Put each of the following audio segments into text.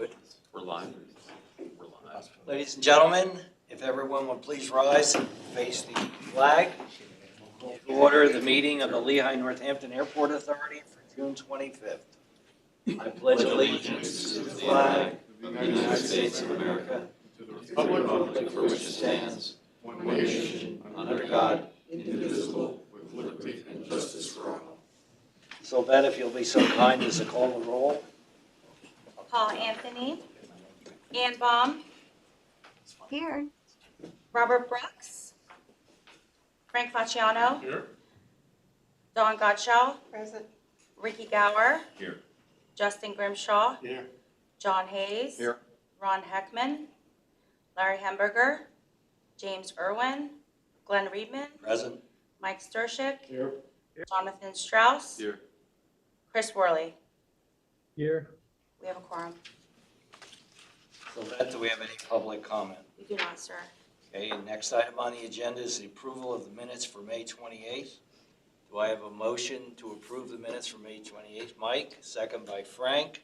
Good. We're live. We're live. Ladies and gentlemen, if everyone would please rise and face the flag. We'll call to order the meeting of the Lehigh Northampton Airport Authority for June 25th. I pledge allegiance to the flag of the United States of America, to the republic for which it stands, one nation, under God, indivisible, with liberty and justice for all. So, Beth, if you'll be so kind as to call the roll. Paul Anthony, Ann Baum, Here. Robert Brooks, Frank Facciano, Here. Dawn Gottschall, Present. Ricky Gower, Here. Justin Grimshaw, Here. John Hayes, Here. Ron Heckman, Larry Hemberger, James Irwin, Glenn Reedman, Present. Mike Stershik, Here. Jonathan Strauss, Here. Chris Worley. Here. We have a quorum. So, Beth, do we have any public comment? We do not, sir. Okay, and next item on the agenda is the approval of the minutes for May 28th. Do I have a motion to approve the minutes for May 28th? Mike, second by Frank.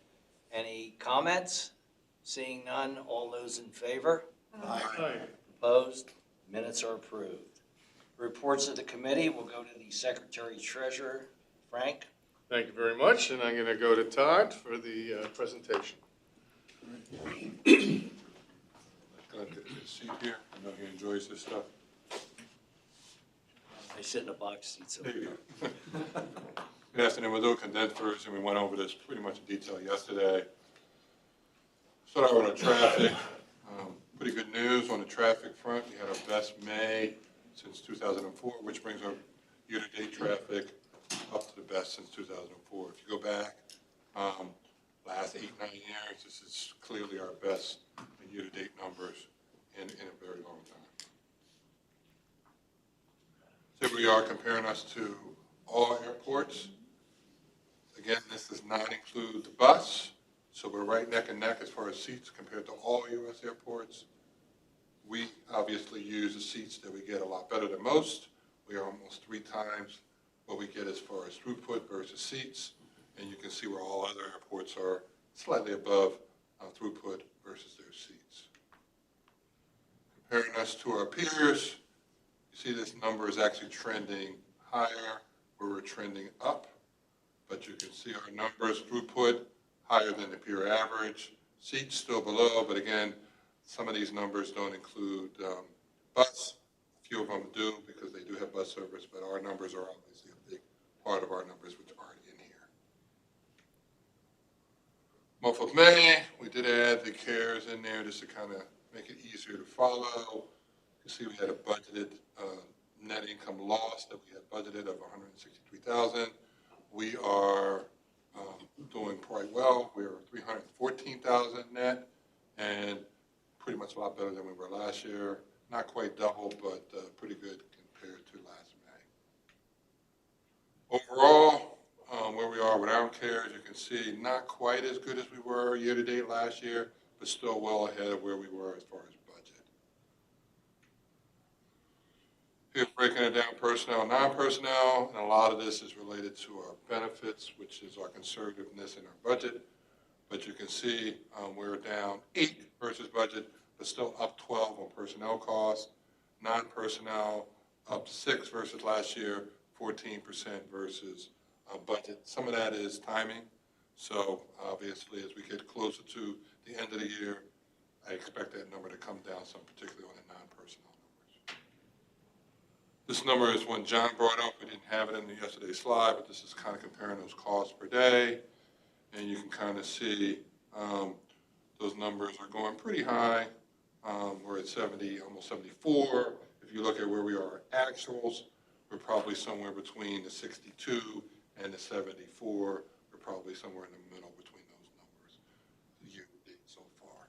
Any comments? Seeing none, all those in favor? Aye. Opposed? Minutes are approved. Reports of the committee will go to the Secretary Treasurer. Frank? Thank you very much, and I'm going to go to Todd for the presentation. Glad to get a seat here. I know he enjoys this stuff. I sit in a box seat. So. There you go. Good afternoon. We'll do a condensed version. We went over this pretty much in detail yesterday. Start out with our traffic. Pretty good news on the traffic front. We had our best May since 2004, which brings our year-to-date traffic up to the best since 2004. If you go back last 8-9 years, this is clearly our best year-to-date numbers in a very long time. So we are comparing us to all airports. Again, this does not include the bus, so we're right neck and neck as far as seats compared to all U.S. airports. We obviously use the seats that we get a lot better than most. We are almost 3 times what we get as far as throughput versus seats, and you can see where all other airports are slightly above throughput versus their seats. Comparing us to our peers, you see this number is actually trending higher where we're trending up, but you can see our numbers, throughput, higher than the peer average, seats still below, but again, some of these numbers don't include bus. A few of them do because they do have bus service, but our numbers are obviously a big part of our numbers which aren't in here. Month of May, we did add the CARES in there just to kind of make it easier to follow. You see we had a budgeted net income loss that we had budgeted of $163,000. We are doing quite well. We are $314,000 net and pretty much a lot better than we were last year. Not quite double, but pretty good compared to last May. Overall, where we are with our CARES, you can see not quite as good as we were year-to-date last year, but still well ahead of where we were as far as budget. Here's breaking it down personnel and non-personnel, and a lot of this is related to our benefits, which is our conservativeness in our budget. But you can see we're down 8 versus budget, but still up 12 on personnel costs. Non-personnel up 6 versus last year, 14% versus budget. Some of that is timing. So obviously, as we get closer to the end of the year, I expect that number to come down some, particularly on the non-personnel numbers. This number is one John brought up. We didn't have it in yesterday's slide, but this is kind of comparing those costs per day. And you can kind of see those numbers are going pretty high. We're at 70, almost 74. If you look at where we are at actuals, we're probably somewhere between the 62 and the 74. We're probably somewhere in the middle between those numbers year to date so far.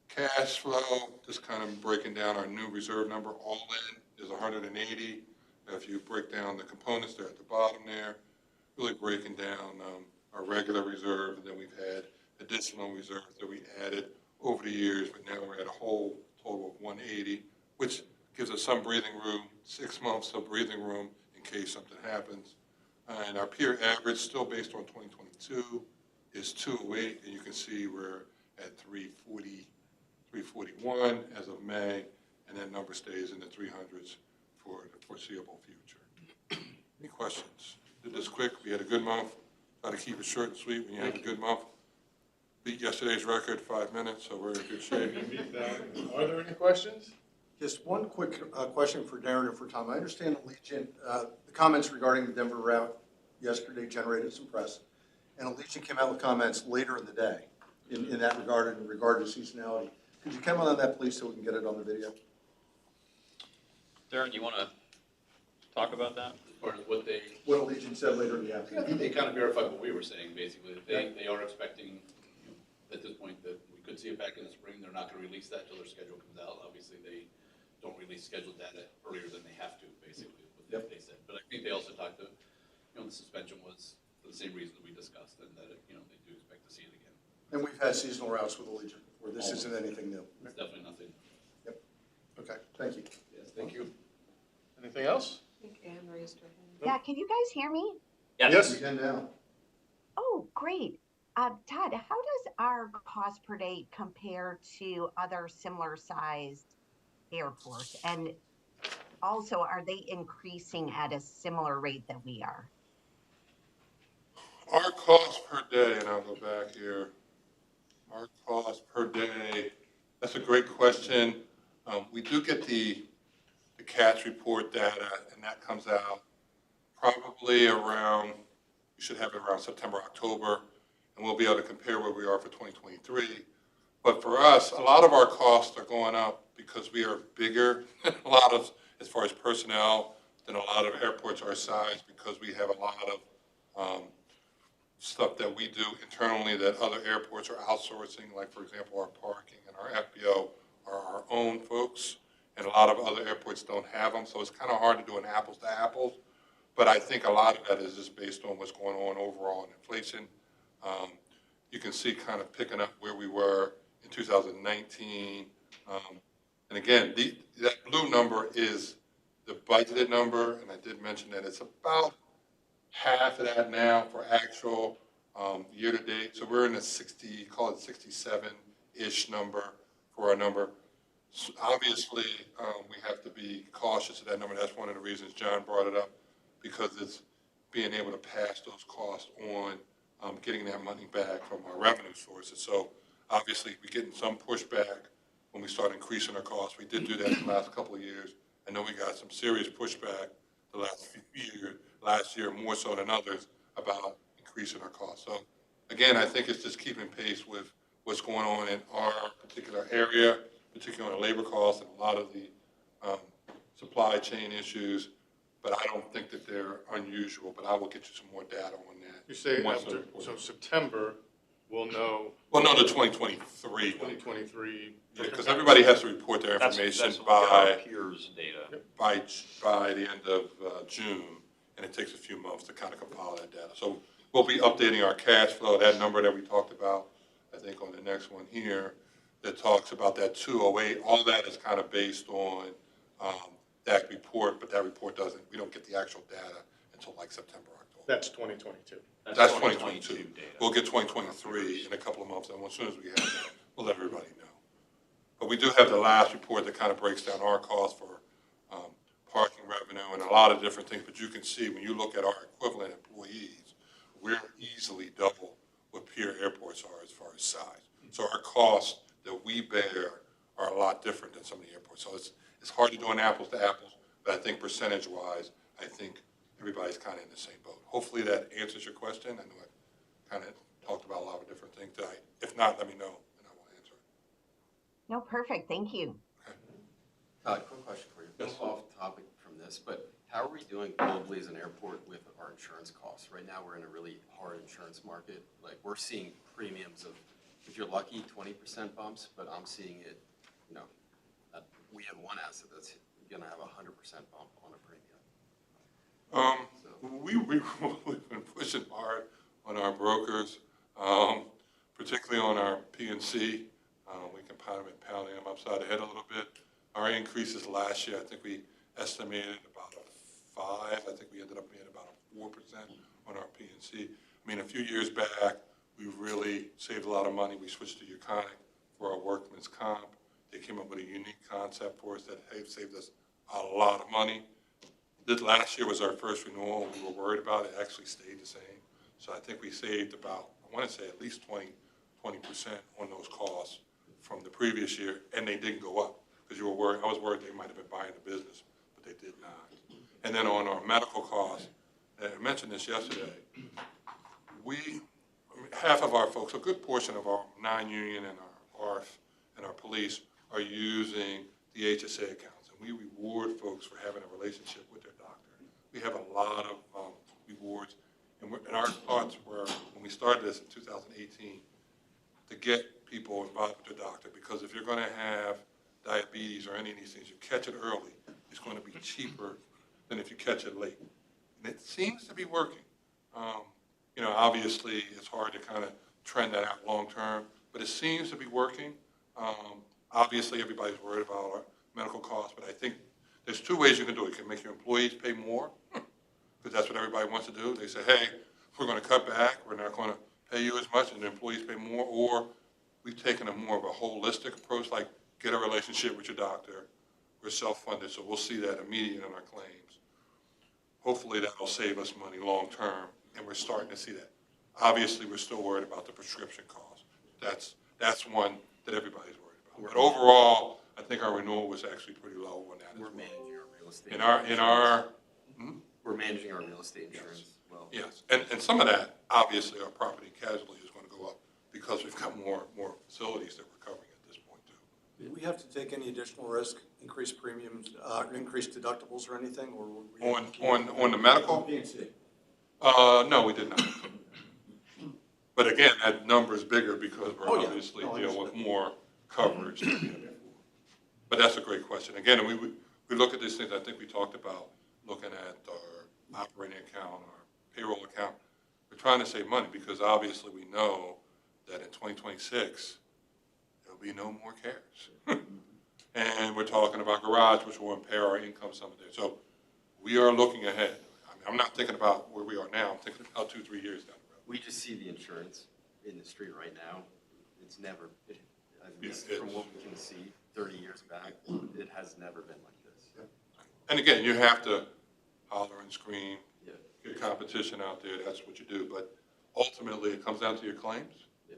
Cash flow, just kind of breaking down our new reserve number, all in is 180. If you break down the components, they're at the bottom there, really breaking down our regular reserve, and then we've had additional reserves that we added over the years, but now we're at a whole total of 180, which gives us some breathing room, 6 months of breathing room in case something happens. And our peer average, still based on 2022, is 208, and you can see we're at 340, 341 as of May, and that number stays in the 300s for the foreseeable future. Any questions? Did this quick. We had a good month. Try to keep it short and sweet when you have a good month. Beat yesterday's record, 5 minutes, so we're in good shape. Are there any questions? Just one quick question for Darren and for Tom. I understand Allegiant, the comments regarding the Denver route yesterday generated some press, and Allegiant came out with comments later in the day in that regard, in regard to seasonality. Could you comment on that, please, so we can get it on the video? Darren, you want to talk about that? As far as what they, What Allegiant said later in the I afternoon? think they kind of verified what we were saying, basically. They are expecting, at this point, that we could see it back in the spring. They're not going to release that until their schedule comes out. Obviously, they don't release scheduled data earlier than they have to, basically, what they said. But I think they also talked to, the suspension was for the same reason that we discussed, and that, they do expect to see it again. And we've had seasonal routes with Allegiant before. This isn't anything new. It's definitely nothing. Okay, thank you. Yes, thank you. Anything else? I think Anne raised her hand. Yeah, can you guys hear me? We can now. Oh, great. Todd, how does our cost per day compare to other similar sized airports? And also, are they increasing at a similar rate that we are? Our cost per day, and I'll go back here, our cost per day, that's a great question. We do get the CATS report data, and that comes out probably around, we should have it around September, October, and we'll be able to compare where we are for 2023. But for us, a lot of our costs are going up because we are bigger, a lot of, as far as personnel, than a lot of airports our size, because we have a lot of stuff that we do internally that other airports are outsourcing, like, for example, our parking and our FBO are our own folks, and a lot of other airports don't have them, so it's kind of hard to do an apples to apples. But I think a lot of that is just based on what's going on overall in inflation. You can see kind of picking up where we were in 2019. And again, that blue number is the budgeted number, and I did mention that it's about half of that now for actual year to date. So we're in the 60, call it 67-ish number for our number. So obviously, we have to be cautious of that number. That's one of the reasons John brought it up, because it's being able to pass those costs on, getting that money back from our revenue sources. So obviously, we're getting some pushback when we start increasing our costs. We did do that in the last couple of years. I know we got some serious pushback the last few years, last year more so than others, about increasing our costs. So again, I think it's just keeping pace with what's going on in our particular area, particularly on the labor costs and a lot of the supply chain issues. But I don't think that they're unusual, but I will get you some more data on that. You say once after, the report- so September, we'll know Well, no, the 2023. 2023. Because everybody has to report their information That's when we get our by peers data. by the end of June, and it takes a few months to kind of compile that data. So we'll be updating our cash flow, that number that we talked about, I think on the next one here, that talks about that 208. All that is kind of based on that report, but that report we don't get the actual data until like September, October. That's 2022. That's 2022. data. We'll get 2023 in a couple of months, and as soon as we have that, we'll let everybody know. But we do have the last report that kind of breaks down our costs for parking revenue and a lot of different things. But you can see when you look at our equivalent employees, we're easily double what peer airports are as far as size. So our costs that we bear are a lot different than some of the airports. So it's hard to do an apples to apples, but I think percentage-wise, I think everybody's kind of in the same boat. Hopefully that answers your question. I know I kind of talked about a lot of different things tonight. If not, let me know, and I will answer it. No, perfect. Thank you. Todd, quick question for you. Just off topic from this, but how are we doing globally as an airport with our insurance costs? Right now, we're in a really hard insurance market. Like, we're seeing premiums of, if you're lucky, 20% bumps, but I'm seeing it, we have one asset that's going to have a 100% bump on a premium. We've been pushing hard on our brokers, particularly on our P&C. We can pounding them upside the head a little bit. Our increases last year, I think we estimated about a 5. I think we ended up being about a 4% on our P&C. I mean, a few years back, we really really saved a lot of money. We switched to Uconic for our workman's comp. They came up with a unique concept for us that saved us a lot of money. This last year was our first renewal. We were worried about it. It actually stayed the same. So I think we saved about, I want to say at least 20% on those costs from the previous year, and they didn't go up because you were worried. I was worried they might have been buying the business, but they did not. And then on our medical costs, and I mentioned this yesterday, half of our folks, a good portion of our non-union and our ARF and our police are using the HSA accounts, and we reward folks for having a relationship with their doctor. We have a lot of rewards, and our thoughts were, when we started this in 2018, to get people involved with their doctor, because if you're going to have diabetes or any of these things, you catch it early, it's going to be cheaper than if you catch it late. And it seems to be working. Obviously, it's hard to kind of trend that out long term, but it seems to be working. Obviously, everybody's worried about our medical costs, but I think there's two ways you can do it. You can make your employees pay more, because that's what everybody wants to do. They say, hey, we're going to cut back, we're not going to pay you as much, and the employees pay more. Or we've taken a more of a holistic approach, like get a relationship with your doctor. We're self-funded, so we'll see that immediately in our claims. Hopefully that'll save us money long term, and we're starting to see that. Obviously, we're still worried about the prescription costs. That's one that everybody's worried about. But overall, I think our renewal was actually pretty low on that. We're managing our real estate. We're managing our real estate insurance as well. Yes, and some of that, obviously, our property casualty is going to go up because we've got more facilities that we're covering at this point too. Do we have to take any additional risk, increase premiums, increase deductibles or anything, or? On the medical? P&C. No, we did not. But again, that number is bigger because we're Oh, yeah. obviously No, I dealing with understand. more coverage than we had before. But that's a great question. Again, we look at these things, I think we talked about looking at our operating account, our payroll account. We're trying to save money because obviously we know that in 2026, there'll be no more cares. And we're talking about garage, which will impair our income someday. So we are looking ahead. I mean, I'm not thinking about where we are now. I'm thinking about 2-3 years down the road. We just see the insurance industry right now. It's never, at least Yeah, from what we can see, 30 years back, it has never been like this. And again, you have to holler and scream, Yeah. get competition out there, that's what you do. But ultimately, it comes down to your claims. Yeah.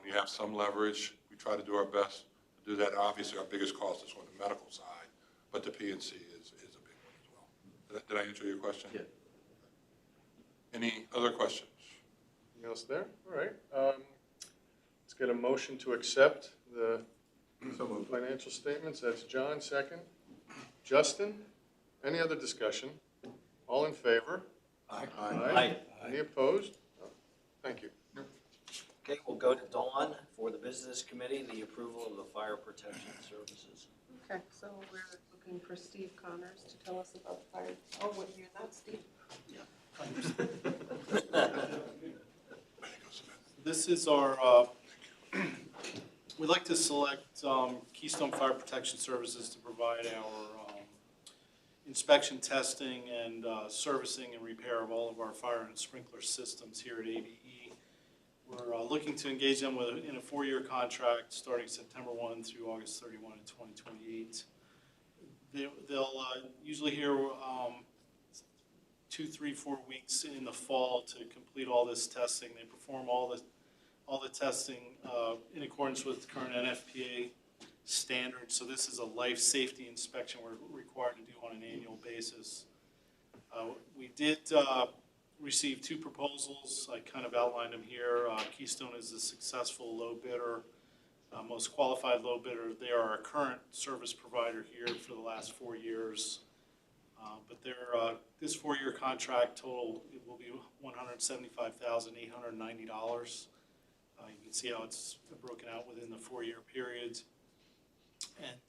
You have some leverage. We try to do our best to do that. Obviously, our biggest cost is on the medical side, but the P&C is a big one as well. Did I answer your question? Yeah. Any other questions? Anything else there? All right. Let's get a motion to accept the So moved. financial statements. That's John, second. Justin, any other discussion? All in favor? Aye. Aye. Any opposed? Oh, thank you. Okay, we'll go to Dawn for the Business Committee, the approval of the fire protection services. Okay, so we're looking for Steve Connors to tell us about the fire. Oh, wait, you're not Steve. This is our, we'd like to select Keystone Fire Protection Services to provide our inspection, testing, and servicing and repair of all of our fire and sprinkler systems here at ABE. We're looking to engage them in a 4-year contract starting September 1 through August 31 in 2028. They'll usually hear 2, 3, 4 weeks in the fall to complete all this testing. They perform all the testing in accordance with current NFPA standards. So this is a life safety inspection we're required to do on an annual basis. We did receive 2 proposals. I kind of outlined them here. Keystone is a successful low bidder, most qualified low bidder. They are our current service provider here for the last 4 years. But this 4-year contract total, it will be $175,890. You can see how it's broken out within the 4-year period. And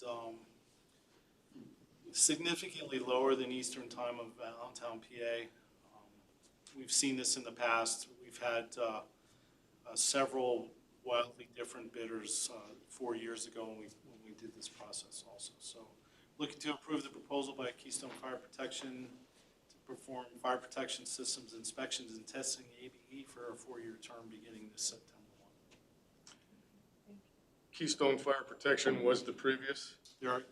significantly lower than Eastern Time of Allentown, PA. We've seen this in the past. We've had several wildly different bidders 4 years ago when we did this process also. So looking to approve the proposal by Keystone Fire Protection to perform fire protection systems inspections and testing ABE for a 4-year term beginning this September. Keystone Fire Protection was the previous, There are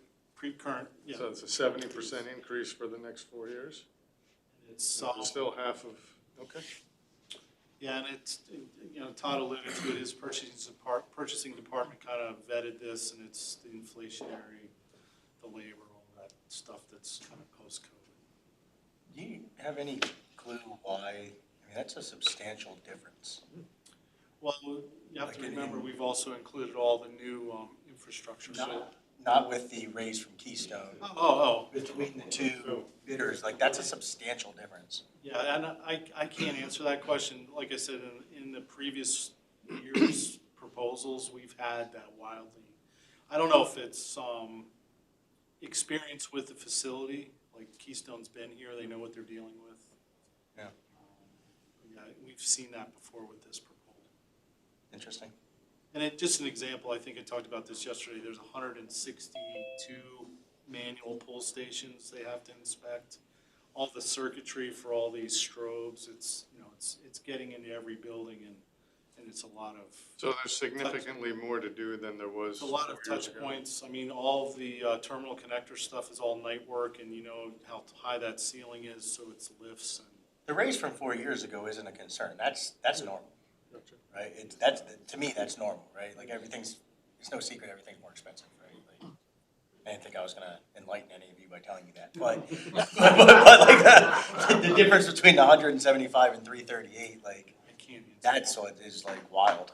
current, yeah. so it's a 70% increase for the next 4 years. It's, So it's still half of, okay. yeah, and it's, you know, Todd alluded to it, his purchasing department kind of vetted this, and it's the inflationary, the labor, all that stuff that's kind of post-COVID. Do you have any clue why? I mean, that's a substantial difference. Well, you have to Like remember, we've also included all the new infrastructure, so. Not with the raise from Keystone. Oh, Between the two bidders, like, that's a substantial difference. yeah, and I can't answer that question. Like I said, in the previous year's proposals, we've had that wildly. I don't know if it's experience with the facility, like Keystone's been here, they know what they're dealing with. Yeah. Yeah, we've seen that before with this proposal. Interesting. And just an example, I think I talked about this yesterday, there's 162 manual pull stations they have to inspect. All the circuitry for all these strobes, it's, you know, it's getting into every building, and it's a lot of. So there's significantly more to do than there was. It's a lot of 4 years touch ago. points. I mean, all of the terminal connector stuff is all night work, and you know how high that ceiling is, so it's lifts and. The raise from 4 years ago isn't a concern. That's normal, Gotcha. right? To me, that's normal, right? Like, it's no secret, everything's more expensive, right? Like, I didn't think I was gonna enlighten any of you by telling you that, but, but like, the difference between 175 and 338, like, I can't answer. that's what is like wild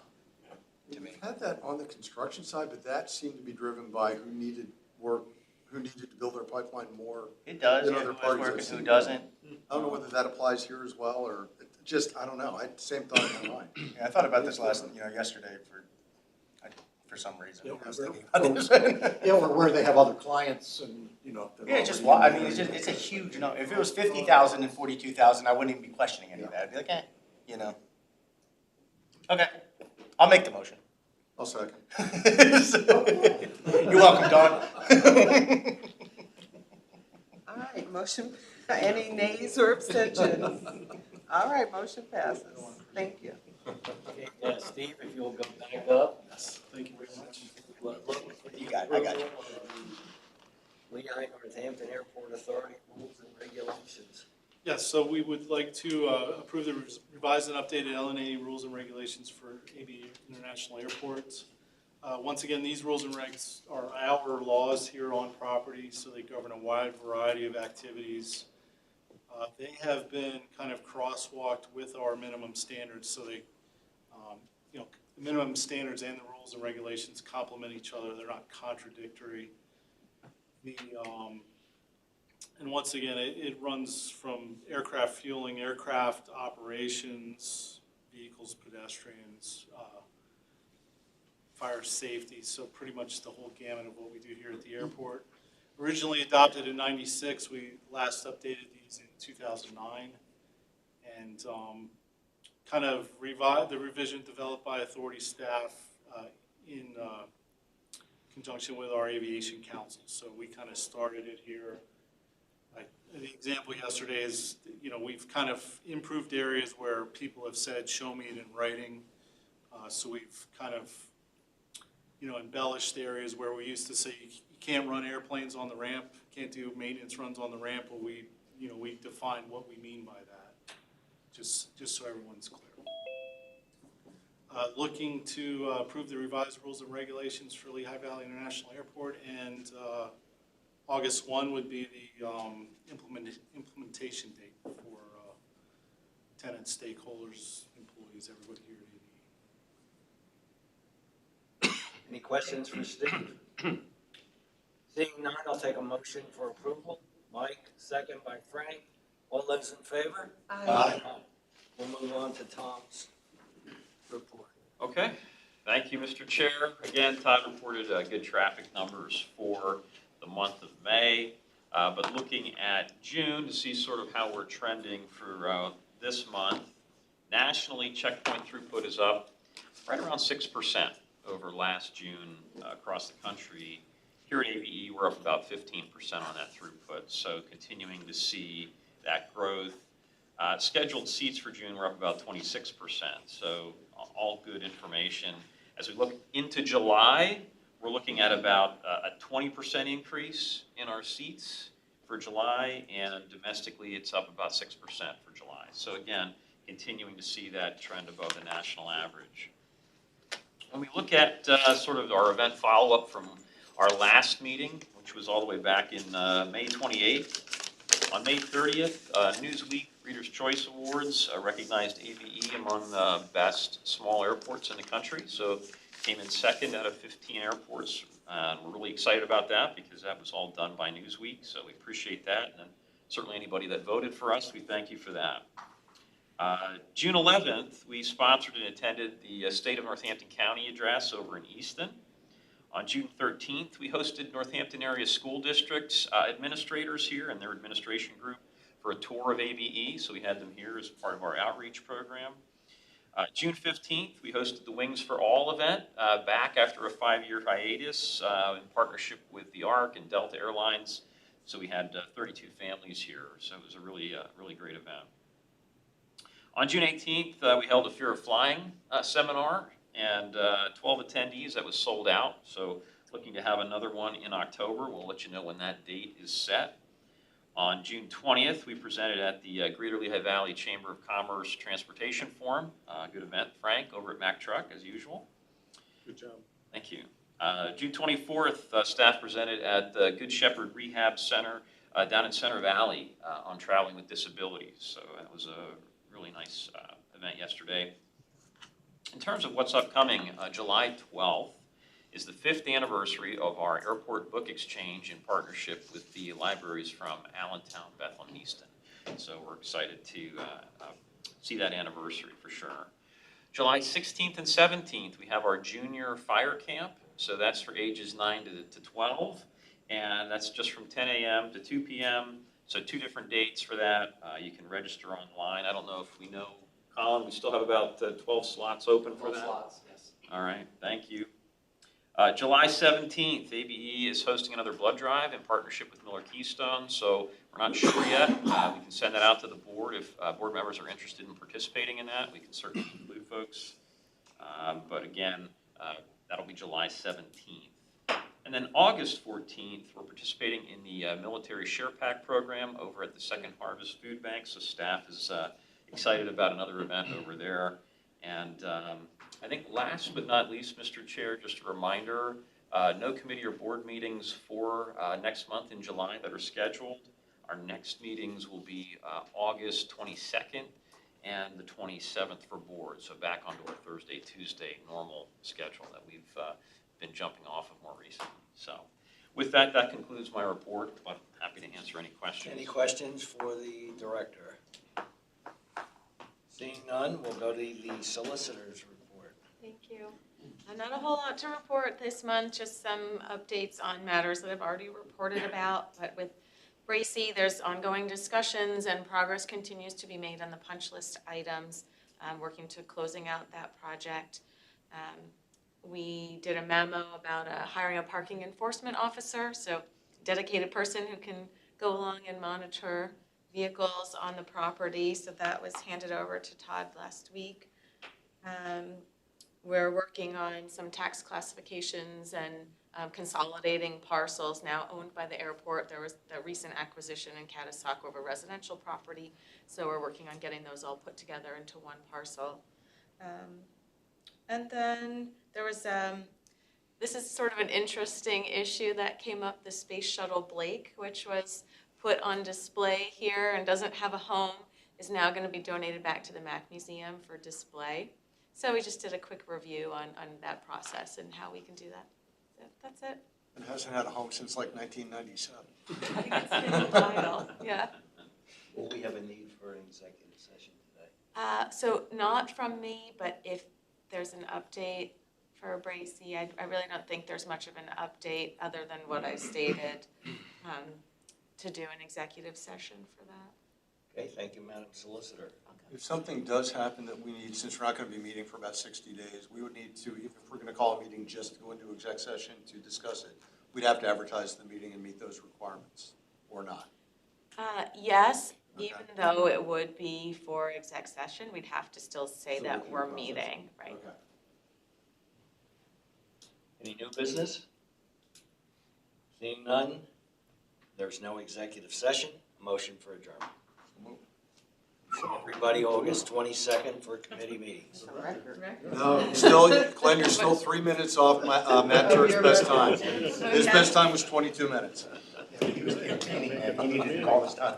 to me. We've had that on the construction side, but that seemed to be driven by who needed work, who needed to build their pipeline more. It does, In yeah, other who is parties, working, I've who seen- doesn't. I don't know whether that applies here as well, or just, I don't know, I had the same thought in my mind. Yeah, I thought about this yesterday for some reason. Yeah, I was we're- thinking about this. Yeah, or where they have other clients and, you know. if they're Yeah, it's just, already- I mean, it's a huge number. If it was 50,000 and 42,000, I wouldn't even be questioning any of that. I'd be like, you know. Okay, I'll make the motion. I'll second. You're welcome, Don. All right, motion, any nays or abstentions? All right, motion passes. Thank you. Okay, Steve, if you'll go back up. Thank you very much. You got it, I got you. Lehigh Northampton Airport Authority rules and regulations. Yes, so we would like to approve the revised and updated LNAA rules and regulations for AB International Airports. Once again, these rules and regs are our laws here on property, so they govern a wide variety of activities. They have been kind of crosswalked with our minimum standards, so they, you know, the minimum standards and the rules and regulations complement each other. They're not contradictory. And once again, it runs from aircraft fueling, aircraft operations, vehicles, pedestrians, fire safety, so pretty much the whole gamut of what we do here at the airport. Originally adopted in '96, we last updated these in 2009. And kind of the revision developed by authority staff in conjunction with our aviation council. So we kind of started it here. The example yesterday is, you know, we've kind of improved areas where people have said, show me it in writing. So we've kind of, you know, embellished areas where we used to say you can't run airplanes on the ramp, can't do maintenance runs on the ramp, but we define what we mean by that, just so everyone's clear. Looking to approve the revised rules and regulations for Lehigh Valley International Airport, and August 1 would be the implementation date for tenants, stakeholders, employees, everybody here at AV. Any questions for Steve? Seeing none, I'll take a motion for approval. Mike, second by Frank. All those in favor? Aye. We'll move on to Tom's report. Okay, thank you, Mr. Chair. Again, Todd reported good traffic numbers for the month of May, but looking at June to see sort of how we're trending for this month, nationally, checkpoint throughput is up right around 6% over last June across the country. Here at AVE, we're up about 15% on that throughput, so continuing to see that growth. Scheduled seats for June were up about 26%, so all good information. As we look into July, we're looking at about a 20% increase in our seats for July, and domestically, it's up about 6% for July. So again, continuing to see that trend above the national average. When we look at sort of our event follow-up from our last meeting, which was all the way back in May 28th, on May 30th, Newsweek Reader's Choice Awards recognized ABE among the best small airports in the country. So came in second out of 15 airports. We're really excited about that because that was all done by Newsweek, so we appreciate that. And certainly anybody that voted for us, we thank you for that. June 11th, we sponsored and attended the State of Northampton County address over in Easton. On June 13th, we hosted Northampton area school districts administrators here and their administration group for a tour of ABE, so we had them here as part of our outreach program. June 15th, we hosted the Wings for All event, back after a 5-year hiatus in partnership with the ARC and Delta Airlines. So we had 32 families here, so it was a really great event. On June 18th, we held a Fear of Flying seminar, and 12 attendees. That was sold out, so looking to have another one in October. We'll let you know when that date is set. On June 20th, we presented at the Greater Lehigh Valley Chamber of Commerce Transportation Forum. Good event, Frank, over at Mack Truck, as usual. Good job. Thank you. June 24th, staff presented at the Good Shepherd Rehab Center down in Center Valley on traveling with disabilities. So that was a really nice event yesterday. In terms of what's upcoming, July 12th is the 5th anniversary of our airport book exchange in partnership with the libraries from Allentown, Bethel, and Easton. So we're excited to see that anniversary for sure. July 16th and 17th, we have our junior fire camp. So that's for ages 9 to 12. And that's just from 10 a.m. to 2 p.m. So 2 different dates for that. You can register online. I don't know if we know, Colin, we still have about 12 slots open for that? 12 slots, yes. All right, thank you. July 17th, ABE is hosting another blood drive in partnership with Miller Keystone, so we're not sure yet. We can send that out to the board. If board members are interested in participating in that, we can certainly include folks. But again, that'll be July 17th. And then August 14th, we're participating in the Military Share Pack program over at the Second Harvest Food Bank, so staff is excited about another event over there. And I think last but not least, Mr. Chair, just a reminder, no committee or board meetings for next month in July that are scheduled. Our next meetings will be August 22nd and the 27th for board, so back onto our Thursday, Tuesday normal schedule that we've been jumping off of more recently. So with that, that concludes my report, but I'm happy to answer any questions. Any questions for the director? Seeing none, we'll go to the solicitor's report. Thank you. Not a whole lot to report this month, just some updates on matters that I've already reported about. But with Bracy, there's ongoing discussions and progress continues to be made on the punch list items, working to closing out that project. We did a memo about hiring a parking enforcement officer, so dedicated person who can go along and monitor vehicles on the property, so that was handed over to Todd last week. We're working on some tax classifications and consolidating parcels now owned by the airport. There was the recent acquisition in Catasauqua of a residential property, so we're working on getting those all put together into one parcel. And then there was, this is sort of an interesting issue that came up, the Space Shuttle Blake, which was put on display here and doesn't have a home, is now going to be donated back to the Mack Museum for display. So we just did a quick review on that process and how we can do that. So that's it. It hasn't had a home since like 1997. I think it's been a while, yeah. Will we have a need for an executive session today? So not from me, but if there's an update for Bracy, I really don't think there's much of an update other than what I stated to do an executive session for that. Okay, thank you, Madam Solicitor. If something does happen that we need, since we're not going to be meeting for about 60 days, we would need to, if we're going to call a meeting just to go into exec session to discuss it, we'd have to advertise the meeting and meet those requirements, or not. Yes, Okay. even though it would be for exec session, we'd have to still say So that we we're can- meeting, right? Okay. Any new business? Seeing none, there's no executive session. Motion for adjournment. See everybody August 22nd for committee meetings. No, still, Glenn, you're still 3 minutes off Matt Turk's best time. His best time was 22 minutes. He was campaigning, and he needed to call this time.